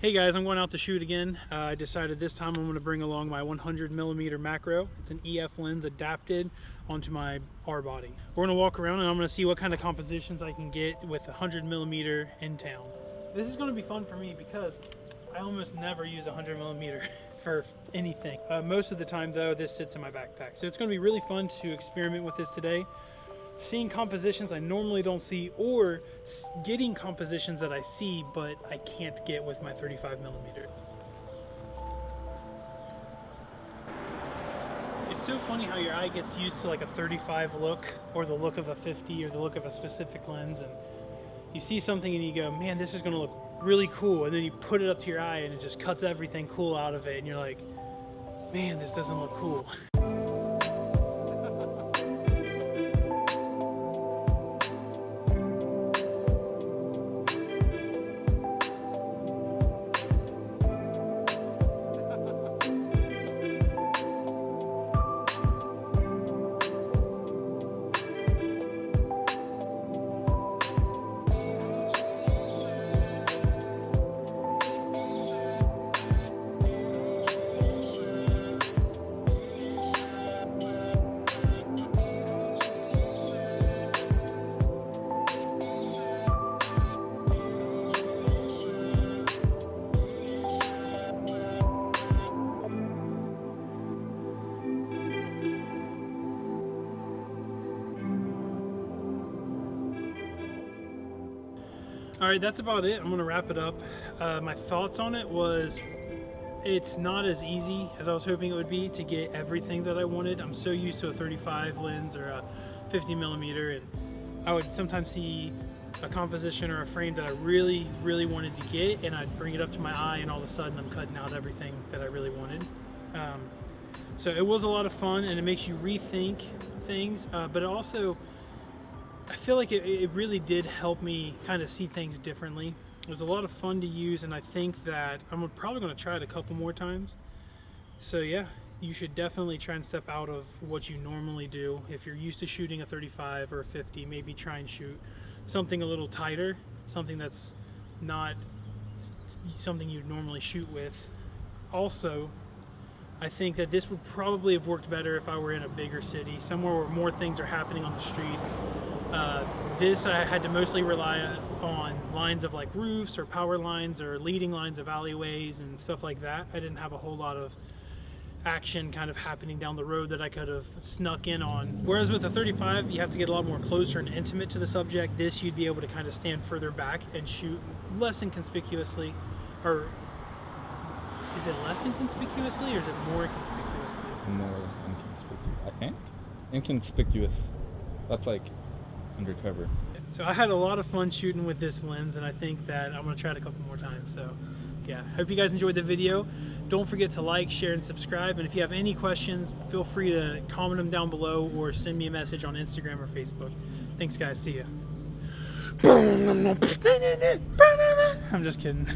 Hey guys, I'm going out to shoot again. I decided this time I'm going to bring along my 100mm macro. It's an EF lens adapted onto my R body. We're going to walk around and I'm going to see what kind of compositions I can get with 100mm in town. This is going to be fun for me because I almost never use 100mm for anything. Most of the time though, this sits in my backpack. So it's going to be really fun to experiment with this today. Seeing compositions I normally don't see, or getting compositions that I see but I can't get with my 35mm. It's so funny how your eye gets used to like a 35 look, or the look of a 50, or the look of a specific lens, and you see something and you go, man, this is going to look really cool, and then you put it up to your eye and it just cuts everything cool out of it, and you're like, man, this doesn't look cool. All right, that's about it. I'm gonna wrap it up. My thoughts on it was, it's not as easy as I was hoping it would be to get everything that I wanted. I'm so used to a 35 lens or a 50mm, and I would sometimes see a composition or a frame that I really wanted to get, and I'd bring it up to my eye, and all of a sudden I'm cutting out everything that I really wanted. So it was a lot of fun, and it makes you rethink things, but it also, I feel like it really did help me kind of see things differently. It was a lot of fun to use, and I think that I'm probably going to try it a couple more times. So yeah, you should definitely try and step out of what you normally do. If you're used to shooting a 35 or a 50, maybe try and shoot something a little tighter, something that's not something you'd normally shoot with. Also, I think that this would probably have worked better if I were in a bigger city, somewhere where more things are happening on the streets. This I had to mostly rely on lines of like roofs or power lines or leading lines of alleyways and stuff like that. I didn't have a whole lot of action kind of happening down the road that I could have snuck in on. Whereas with the 35, you have to get a lot more closer and intimate to the subject. This, you'd be able to kind of stand further back and shoot less inconspicuously. Or is it less inconspicuously, or is it more inconspicuously? More inconspicuous, I think. Inconspicuous. That's like undercover. So I had a lot of fun shooting with this lens, and I think that I'm going to try it a couple more times. So yeah, hope you guys enjoyed the video. Don't forget to like, share, and subscribe. And if you have any questions, feel free to comment them down below or send me a message on Instagram or Facebook. Thanks guys, see ya. I'm just kidding.